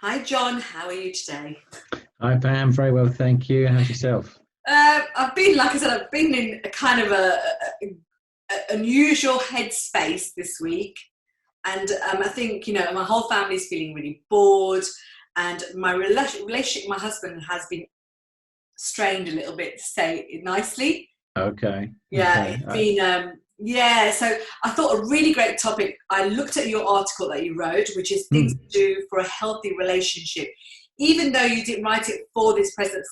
Hi, John. How are you today? Hi Pam, very well, thank you. How's yourself? I've been, like I said, I've been in a kind of a unusual headspace this week, and I think my whole family's feeling really bored, and my relationship with my husband has been strained a little bit, to say it nicely. Okay, Yeah, okay. it's been yeah. So I thought a really great topic. I looked at your article that you wrote, which is things Mm, to do for a healthy relationship. Even though you didn't write it for this present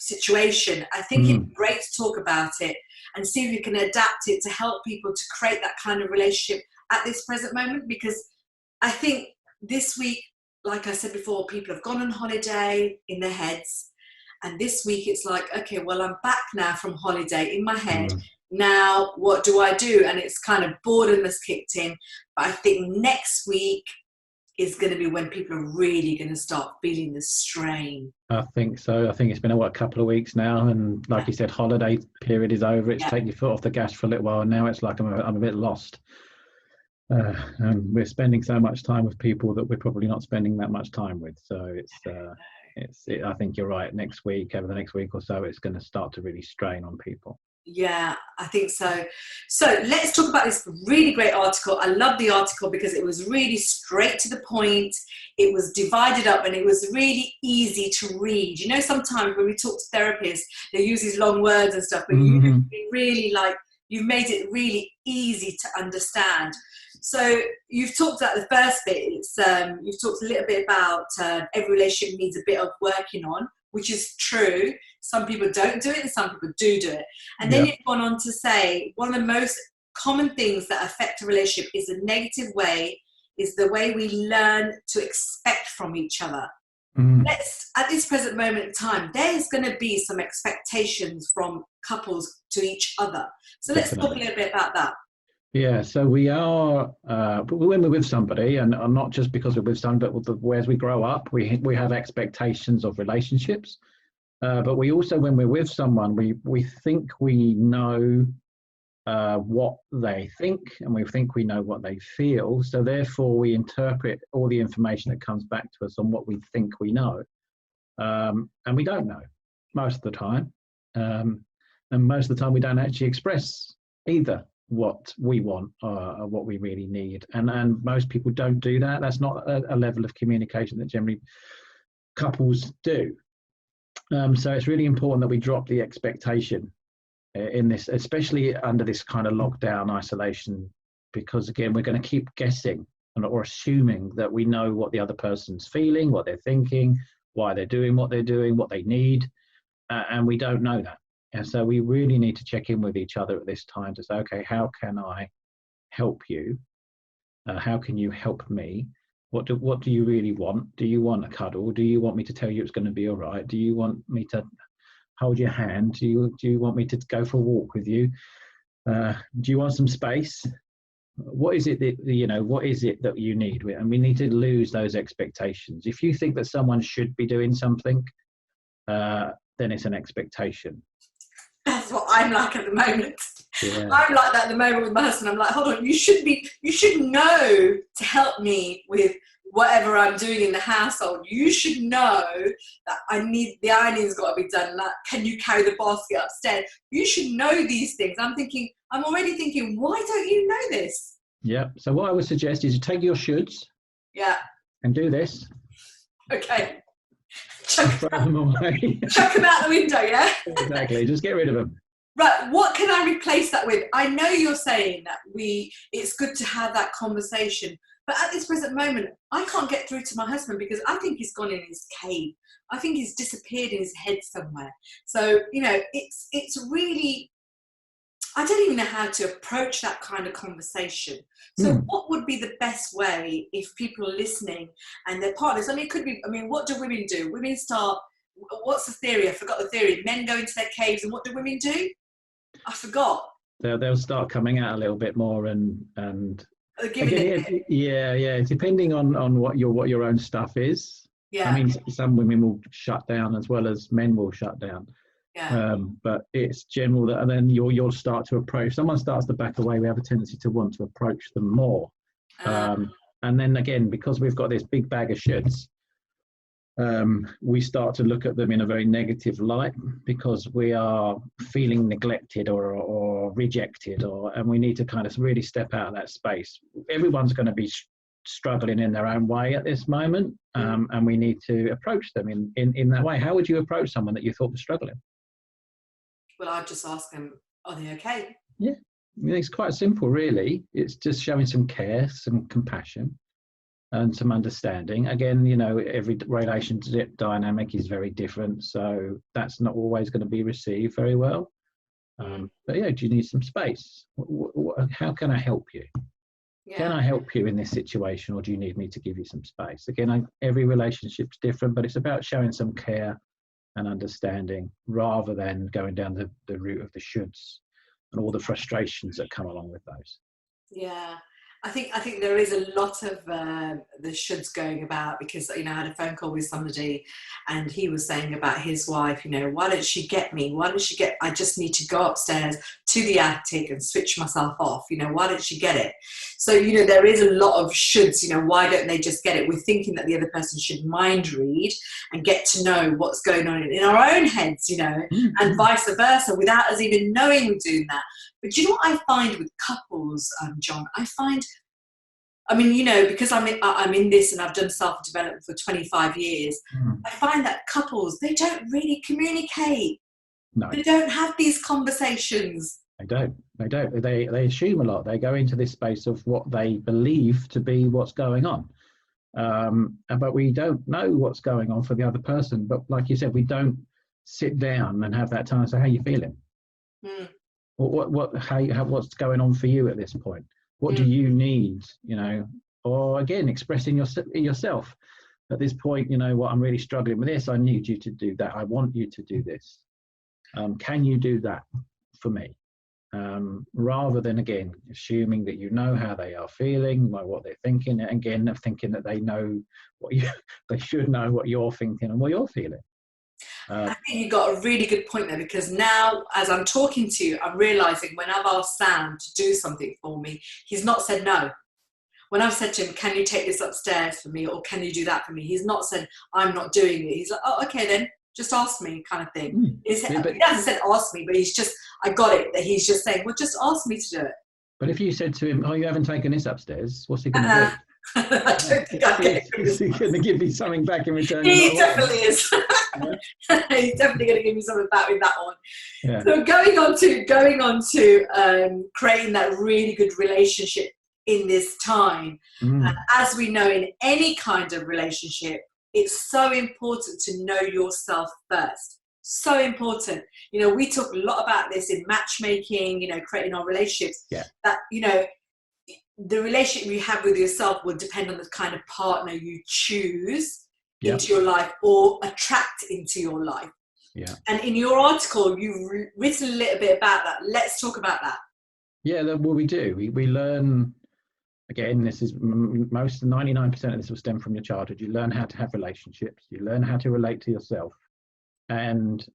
situation, I think it's mm, great to talk about it and see if you can adapt it to help people to create that kind of relationship at this present moment. Because I think this week, like I said before, people have gone on holiday in their heads, and this week it's like, okay, well, I'm back now from holiday in my head. mm. Now, what do I do? And it's kind of boredom has kicked in. But I think next week is going to be when people are really going to start feeling the strain. I think so. I think it's been a couple of weeks now, and Yeah, like you said, holiday period is over. It's yeah, take your foot off the gas for a little while. Now it's like I'm a bit lost. And we're spending so much time with people that we're probably not spending that much time with. So I think you're right. Next week, over the next week or so, it's going to start to really strain on people. yeah, I think so. So let's talk about this really great article. I love the article because it was really straight to the point. It was divided up and it was really easy to read. You know, sometimes when we talk to therapists, they use these long words and stuff, but you Hmm. really like, you've made it really easy to understand. So you've talked about the first bit. You've talked a little bit about every relationship needs a bit of working on, which is true. Some people don't do it and some people do it. And then Yeah. you've gone on to say one of the most common things that affect a relationship is a negative way, is the way we learn to expect from each other. Mm, Let's, at this present moment in time, there's going to be some expectations from couples to each other. So let's talk a definitely. little bit about that. Yeah, so we are when we're with somebody, and not just because we're with somebody, but as we grow up, we have expectations of relationships. But we also, when we're with someone, we think we know what they think, and we think we know what they feel. So therefore, we interpret all the information that comes back to us on what we think we know, and we don't know most of the time. Um, and most of the time, we don't actually express either what we want or what we really need. And most people don't do that. That's not a level of communication that generally couples do. So it's really important that we drop the expectation in this, especially under this kind of lockdown isolation, because again, we're going to keep guessing or assuming that we know what the other person's feeling, what they're thinking, why they're doing what they're doing, what they need, and we don't know that. And so we really need to check in with each other at this time to say, okay, how can I help you? How can you help me? What do you really want? Do you want a cuddle? Do you want me to tell you it's going to be all right? Do you want me to hold your hand? Do you want me to go for a walk with you? Do you want some space? What is it that what is it that you need? And we need to lose those expectations. If you think that someone should be doing something, then it's an expectation. That's what I'm like at the moment. Yeah. I'm like that at the moment with my husband. I'm like, hold on, you should know to help me with whatever I'm doing in the household. You should know that I need the ironing's got to be done. Like, can you carry the basket upstairs? You should know these things. I'm already thinking, why don't you know this? Yeah. So what I would suggest is you take your shoulds Yeah, and do this okay. and Chuck, throw them away. chuck them out the window, yeah? Exactly. Just get rid of them. Right, what can I replace that with? I know you're saying that it's good to have that conversation, but at this present moment, I can't get through to my husband because I think he's gone in his cave. I think he's disappeared in his head somewhere. So, it's really, I don't even know how to approach that kind of conversation. So Hmm. what would be the best way if people are listening and their partners, I mean, it could be, I mean, what do women do? Women start, what's the theory? I forgot the theory. Men go into their caves and what do women do? I forgot. They'll start coming out a little bit more, and Giving again, it. yeah, depending on what your own stuff is. I Yeah, mean, some women will shut down as well as men will shut down. yeah. But it's general that, and then you'll start to approach. If someone starts to back away, we have a tendency to want to approach them more. Uh, Um, and then again, because we've got this big bag of shits, we start to look at them in a very negative light because we are feeling neglected or rejected, and we need to kind of really step out of that space. Everyone's going to be struggling in their own way at this moment, and we need to approach them in that way. How would you approach someone that you thought was struggling? Well, I'd just ask them, are they okay? Yeah, I mean, it's quite simple, really. It's just showing some care, some compassion, and some understanding. Again, you know, every relationship dynamic is very different, so that's not always going to be received very well. But yeah, do you need some space? How can I help you? Yeah. Can I help you in this situation, or do you need me to give you some space? Again, every relationship's different, but it's about showing some care and understanding rather than going down the route of the shoulds and all the frustrations that come along with those. Yeah. I think there is a lot of the shoulds going about, because, you know, I had a phone call with somebody and he was saying about his wife, you know, why don't she get me? I just need to go upstairs to the attic and switch myself off. You know, why don't she get it? So, you know, there is a lot of shoulds, you know, why don't they just get it? We're thinking that the other person should mind read and get to know what's going on in our own heads, you know, and vice versa, without us even knowing we're doing that. But you know what I find with couples, John? I mean, you know, because I'm in this and I've done self-development for 25 years, I find that couples, they don't really communicate. No. They don't have these conversations. They don't. They assume a lot. They go into this space of what they believe to be what's going on. But we don't know what's going on for the other person. But like you said, we don't sit down and have that time and say, how are you feeling? What's going on for you at this point? What do you need, you know? Or again, expressing yourself at this point, you know what, I'm really struggling with this. I need you to do that. I want you to do this. Can you do that for me? Rather than, again, assuming that you know how they are feeling, what they're thinking, and again, of thinking that they know they should know what you're thinking and what you're feeling. I think you got a really good point there, because now as I'm talking to you, I'm realizing when I've asked Sam to do something for me, he's not said no. When I've said to him, can you take this upstairs for me, or can you do that for me, he's not said, I'm not doing it. He's like, oh, okay then, just ask me, kind of thing. He hasn't said ask me, but he's just, I got it, that he's just saying, well, just ask me to do it. But if you said to him, oh, you haven't taken this upstairs, what's he going to do? I don't think I get it. Is he going to give me something back in return? He definitely is. He's definitely going to give me something back with that one. Yeah. So going on to creating that really good relationship in this time. As we know, in any kind of relationship, it's so important to know yourself first. So important. You know, we talk a lot about this in matchmaking, you know, creating our relationships. Yeah. That, you know, the relationship you have with yourself will depend on the kind of partner you choose into your life or attract into your life. Yeah. And in your article, you've written a little bit about that. Let's talk about that. Yeah, well, we do. We learn, again, this is 99% of this will stem from your childhood. You learn how to have relationships. You learn how to relate to yourself. And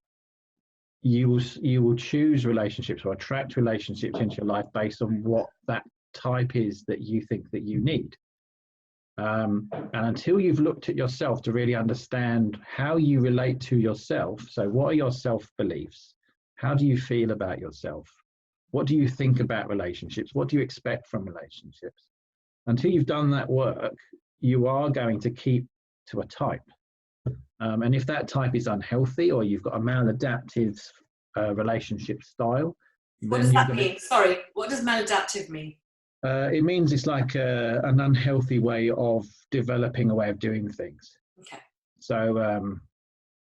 you will choose relationships or attract relationships into your life based on what that type is that you think that you need. And until you've looked at yourself to really understand how you relate to yourself, so what are your self-beliefs? How do you feel about yourself? What do you think about relationships? What do you expect from relationships? Until you've done that work, you are going to keep to a type. And if that type is unhealthy, or you've got a maladaptive relationship style, what does that mean? Sorry, what does maladaptive mean? It means it's like an unhealthy way of developing a way of doing things. Okay. So,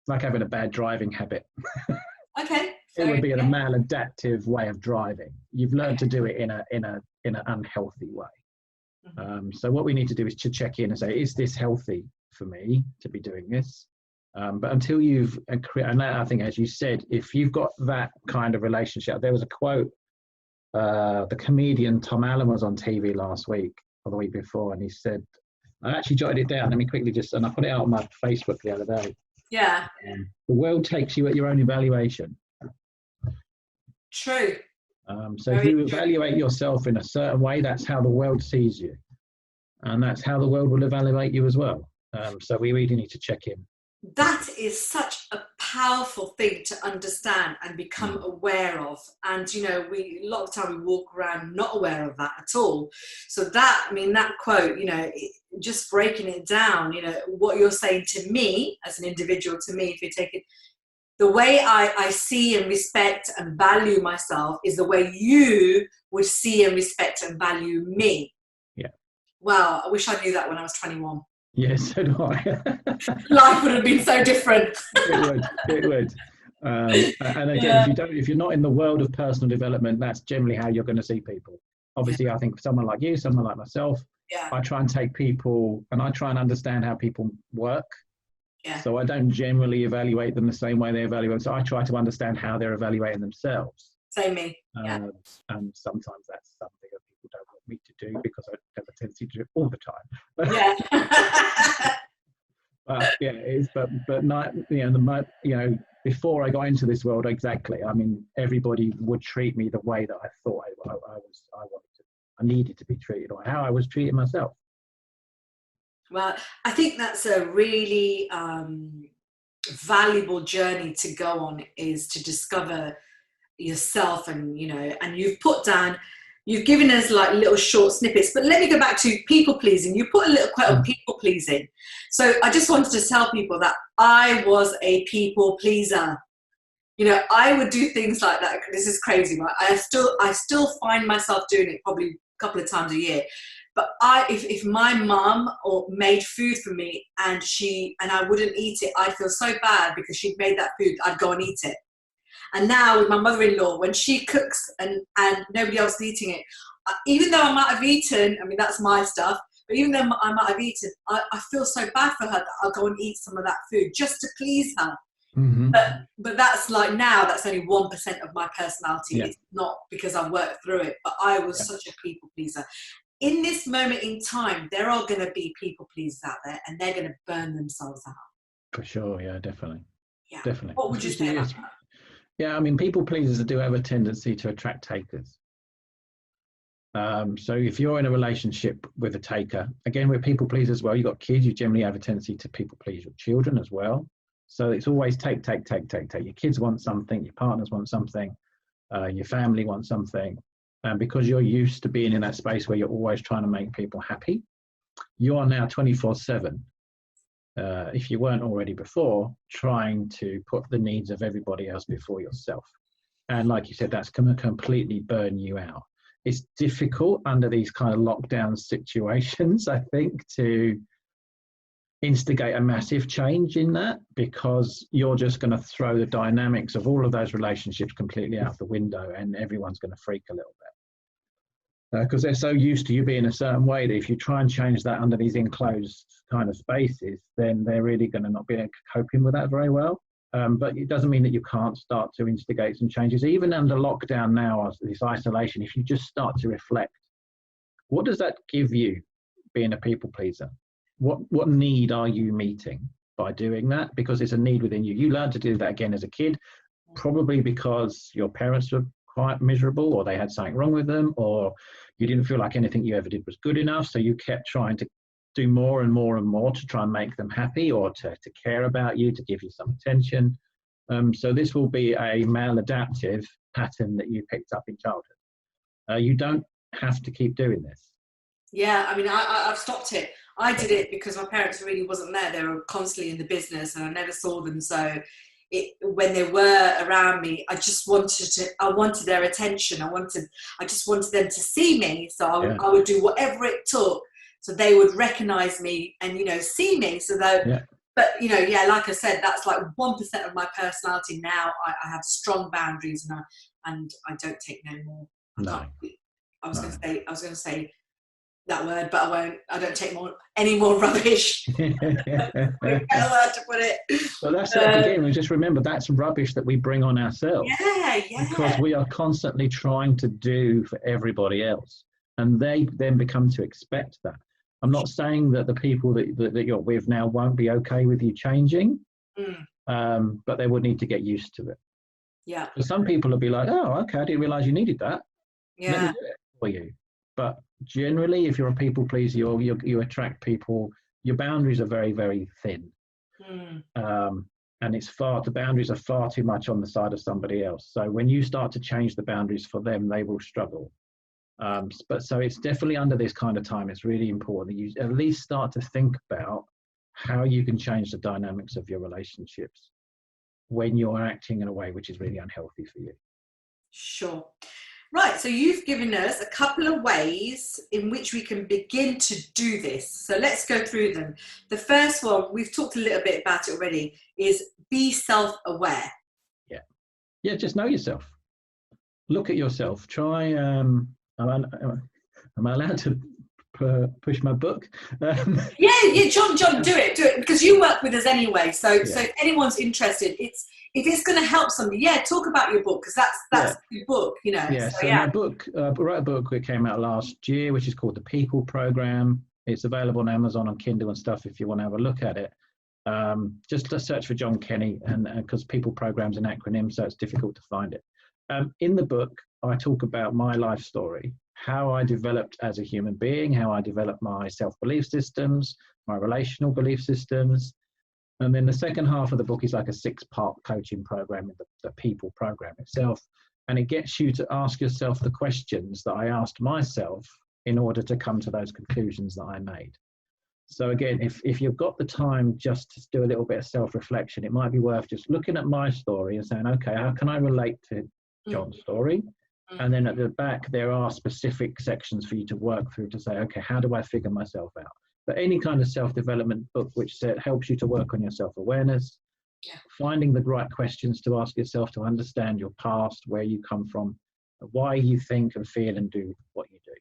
like having a bad driving habit. Okay. It would be a maladaptive way of driving. You've learned to do it in an unhealthy way. So what we need to do is to check in and say, is this healthy for me to be doing this? But until you've, and I think, as you said, if you've got that kind of relationship, there was a quote, the comedian Tom Allen was on TV last week or the week before, and he said, I actually jotted it down. Let me quickly and I put it out on my Facebook the other day. Yeah. The world takes you at your own evaluation. True. So if you evaluate yourself in a certain way, that's how the world sees you. And that's how the world will evaluate you as well. So we really need to check in that is such a powerful thing to understand and become aware of. And we a lot of time we walk around not aware of that at all. So that, I mean, that quote, just breaking it down, what you're saying to me as an individual, to me, if you take it, the way I see and respect and value myself is the way you would see and respect and value me. Yeah. Wow, I wish I knew that when I was 21. Yes, so do I. Life would have been so different. It would. And again, if you're not in the world of personal development, that's generally how you're going to see people. Obviously, I think someone like you, someone like myself, I try and take people and I try and understand how people work. Yeah. So I don't generally evaluate them the same way they evaluate. So I try to understand how they're evaluating themselves. Same me. And sometimes that's something that people don't want me to do because I have a tendency to do it all the time. Yeah. But not, before I got into this world, exactly. I mean, everybody would treat me the way that I thought I needed to be treated, or how I was treating myself. Well, I think that's a really valuable journey to go on, is to discover yourself. And and you've given us like little short snippets, but let me go back to people pleasing. You put a little quote on people pleasing. So I just wanted to tell people that I was a people pleaser. I would do things like that. This is crazy, right? I still find myself doing it probably a couple of times a year. But if my mum made food for me and I wouldn't eat it, I'd feel so bad because she'd made that food. I'd go and eat it. And now with my mother-in-law, when she cooks and nobody else is eating it, even though I might have eaten, I mean, that's my stuff, but even though I might have eaten, I feel so bad for her that I'll go and eat some of that food just to please her. Mm-hmm. But that's like, now that's only 1% of my personality. Yeah. It's not because I worked through it, but I was such a people pleaser. In this moment in time, there are going to be people pleasers out there, and they're going to burn themselves out. For sure, yeah, definitely. Yeah. Definitely. What would you say about that? Yeah, I mean, people pleasers do have a tendency to attract takers. So if you're in a relationship with a taker, again, we're people pleasers as well. You've got kids, you generally have a tendency to people please your children as well. So it's always take. Your kids want something, your partners want something, your family wants something. And because you're used to being in that space where you're always trying to make people happy, you are now 24/7. If you weren't already before, trying to put the needs of everybody else before yourself. And like you said, that's going to completely burn you out. It's difficult under these kind of lockdown situations, I think, to instigate a massive change in that, because you're just going to throw the dynamics of all of those relationships completely out the window, and everyone's going to freak a little bit. Because they're so used to you being a certain way that if you try and change that under these enclosed kind of spaces, then they're really going to not be coping with that very well. But it doesn't mean that you can't start to instigate some changes. Even under lockdown now, this isolation, if you just start to reflect, what does that give you being a people pleaser? What need are you meeting by doing that? Because it's a need within you. You learned to do that again as a kid, probably because your parents were quite miserable, or they had something wrong with them, or you didn't feel like anything you ever did was good enough, so you kept trying to do more and more and more to try and make them happy, or to care about you, to give you some attention. So this will be a maladaptive pattern that you picked up in childhood. You don't have to keep doing this. Yeah, I mean, I've stopped it. I did it because my parents really wasn't there. They were constantly in the business and I never saw them. So when they were around me, I wanted their attention. I just wanted them to see me. So I would do whatever it took so they would recognize me and, see me. So that, but, like I said, that's like 1% of my personality now. I have strong boundaries and I don't take no more. I was going to say that word, but I won't. I don't take any more rubbish. Better word to put it. Well, that's again. We just remember that's rubbish that we bring on ourselves. Yeah. Because we are constantly trying to do for everybody else, and they then become to expect that. I'm not saying that the people that you're with now won't be okay with you changing, but they would need to get used to it. Yeah. So some people will be like, "Oh, okay, I didn't realize you needed that. Yeah. Let me do it for you." But generally, if you're a people pleaser, you attract people. Your boundaries are very, very thin. And the boundaries are far too much on the side of somebody else. So when you start to change the boundaries for them, they will struggle. So it's definitely under this kind of time, it's really important that you at least start to think about how you can change the dynamics of your relationships when you're acting in a way which is really unhealthy for you. Sure. Right, so you've given us a couple of ways in which we can begin to do this. So let's go through them. The first one, we've talked a little bit about it already, is be self-aware. Yeah, just know yourself. Look at yourself. Try, am I allowed to push my book? Yeah, John, do it, because you work with us anyway. So if anyone's interested, if it's going to help somebody, talk about your book, because that's your book, My book, I wrote a book that came out last year, which is called The People Program. It's available on Amazon, on Kindle and stuff if you want to have a look at it. Just search for John Kenny, and because People Program's an acronym, so it's difficult to find it. In the book, I talk about my life story, how I developed as a human being, how I developed my self-belief systems, my relational belief systems. And then the second half of the book is like a 6-part coaching program, the People Program itself. And it gets you to ask yourself the questions that I asked myself in order to come to those conclusions that I made. So again, if you've got the time just to do a little bit of self-reflection, it might be worth just looking at my story and saying, okay, how can I relate to John's story? And then at the back, there are specific sections for you to work through to say, okay, how do I figure myself out? But any kind of self-development book which helps you to work on your self-awareness, finding the right questions to ask yourself to understand your past, where you come from, why you think and feel and do what you do.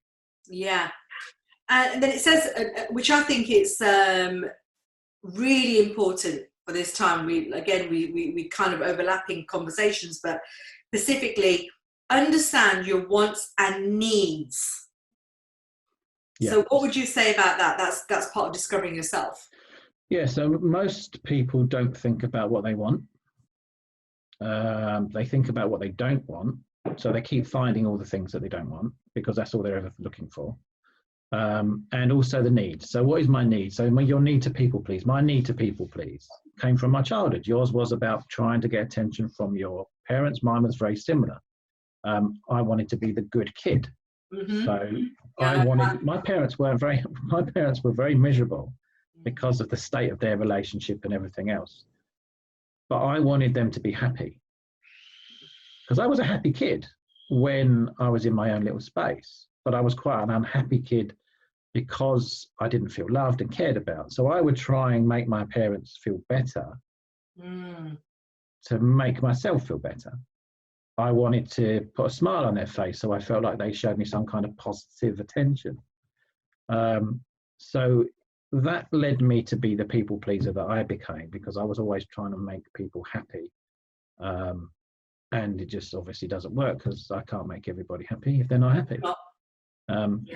Yeah. And then it says, which I think is really important for this time. We kind of overlapping conversations, but specifically, understand your wants and needs. So what would you say about that? That's part of discovering yourself. Yeah, so most people don't think about what they want. They think about what they don't want. So they keep finding all the things that they don't want because that's all they're ever looking for. And also the needs. So what is my need? So your need to people please. My need to people please came from my childhood. Yours was about trying to get attention from your parents. Mine was very similar. I wanted to be the good kid. So my parents were very miserable because of the state of their relationship and everything else. But I wanted them to be happy because I was a happy kid when I was in my own little space, but I was quite an unhappy kid because I didn't feel loved and cared about. So I would try and make my parents feel better to make myself feel better. I wanted to put a smile on their face, so I felt like they showed me some kind of positive attention. So that led me to be the people pleaser that I became because I was always trying to make people happy. And it just obviously doesn't work because I can't make everybody happy if they're not happy.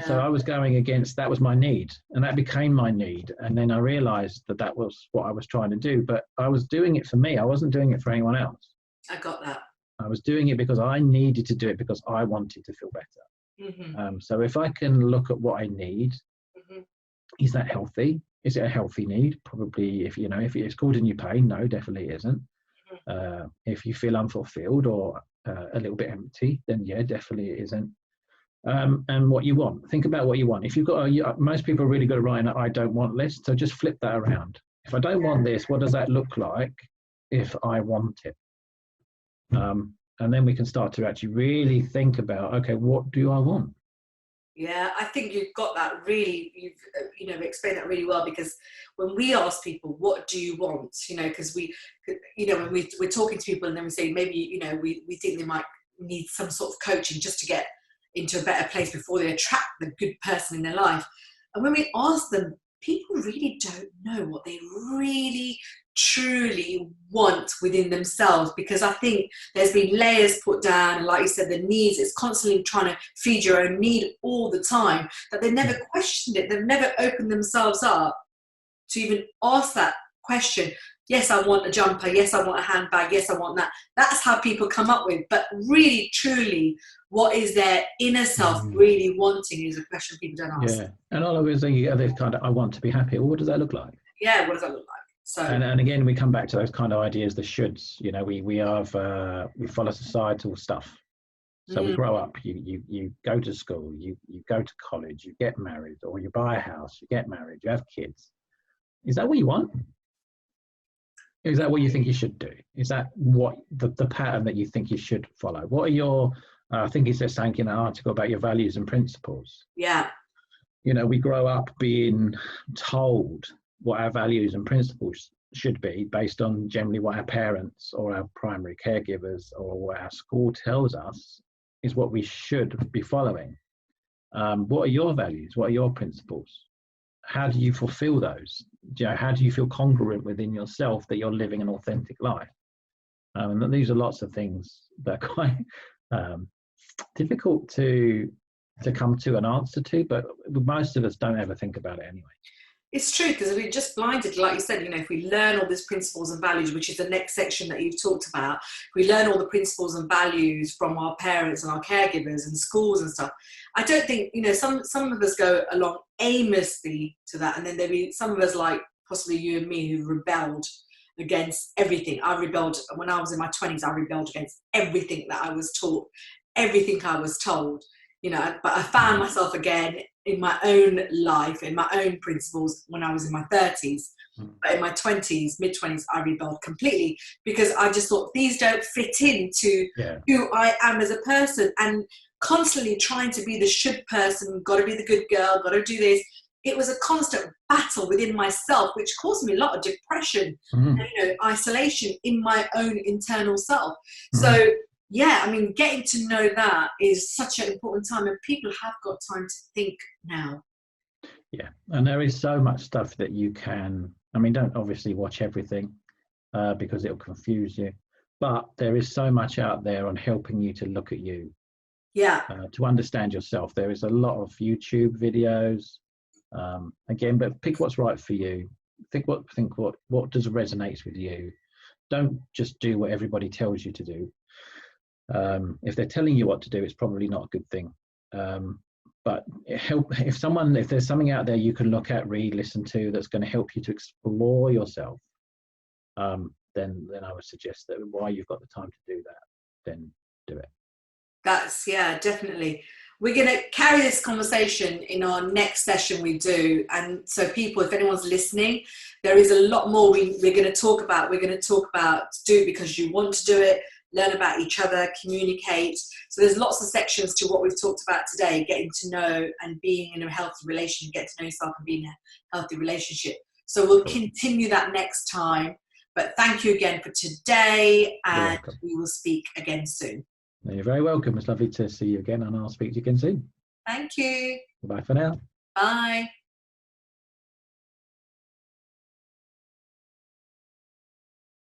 So I was going against, that was my need, and that became my need. And then I realized that was what I was trying to do, but I was doing it for me. I wasn't doing it for anyone else. I got that. I was doing it because I needed to do it because I wanted to feel better. So if I can look at what I need, is that healthy? Is it a healthy need? Probably. If it's causing you pain, no, definitely isn't. If you feel unfulfilled or a little bit empty, then yeah, definitely it isn't. And what you want. Think about what you want. If you've got most people are really good at writing an I don't want list, so just flip that around. If I don't want this, what does that look like if I want it? And then we can start to actually really think about, okay, what do I want? Yeah, I think you've got that really, you've explained that really well, because when we ask people, what do you want? Because when we're talking to people and then we say, maybe, we think they might need some sort of coaching just to get into a better place before they attract the good person in their life. And when we ask them, people really don't know what they really truly want within themselves, because I think there's been layers put down, and like you said, the needs, it's constantly trying to feed your own need all the time, that they never questioned it. They've never opened themselves up to even ask that question. Yes, I want a jumper. Yes, I want a handbag. Yes, I want that. That's how people come up with. But really, truly, what is their inner self really wanting is a question people don't ask. Yeah, and all of it is this kind of, I want to be happy. Well, what does that look like? Yeah, what does that look like? So, and again, we come back to those kind of ideas, the shoulds. You know, we follow societal stuff. So we grow up, you go to school, you go to college, you get married, or you buy a house, you get married, you have kids. Is that what you want? Is that what you think you should do? Is that what the pattern that you think you should follow? What are your, I think it says something in an article about your values and principles. yeah. You know, we grow up being told what our values and principles should be based on generally what our parents or our primary caregivers or what our school tells us is what we should be following. What are your values? What are your principles? How do you fulfill those? How do you feel congruent within yourself that you're living an authentic life? And these are lots of things that are quite difficult to come to an answer to, but most of us don't ever think about it anyway. It's true, because we're just blinded, like you said, you know, if we learn all these principles and values, which is the next section that you've talked about, if we learn all the principles and values from our parents and our caregivers and schools and stuff, I don't think, you know, some of us go along aimlessly to that, and then there'll be some of us, like possibly you and me, who rebelled against everything. I rebelled when I was in my 20s. I rebelled against everything that I was taught, everything I was told, you know, but I found myself again in my own life, in my own principles when I was in my 30s. But in my 20s, mid-20s, I rebelled completely, because I just thought these don't fit into who I am as a person, and constantly trying to be the should person, got to be the good girl, got to do this. It was a constant battle within myself, which caused me a lot of depression and, you know, isolation in my own internal self. So yeah, I mean, getting to know that is such an important time, and people have got time to think now. Yeah, and there is so much stuff that you can, I mean, don't obviously watch everything because it'll confuse you, but there is so much out there on helping you to look at you, to understand yourself. There is a lot of YouTube videos, again, but pick what's right for you. Think what does resonate with you. Don't just do what everybody tells you to do. If they're telling you what to do, it's probably not a good thing. But if there's something out there you can look at, read, listen to, that's going to help you to explore yourself, then I would suggest that while you've got the time to do that, then do it. That's, yeah, definitely. We're going to carry this conversation in our next session we do. And so people, if anyone's listening, there is a lot more we're going to talk about. We're going to talk about do it because you want to do it, learn about each other, communicate. So there's lots of sections to what we've talked about today, getting to know and being in a healthy relationship, get to know yourself and being in a healthy relationship. So we'll continue that next time. But thank you again for today, and we will speak again soon. You're very welcome. It's lovely to see you again, and I'll speak to you again soon. Thank you. Bye for now. Bye.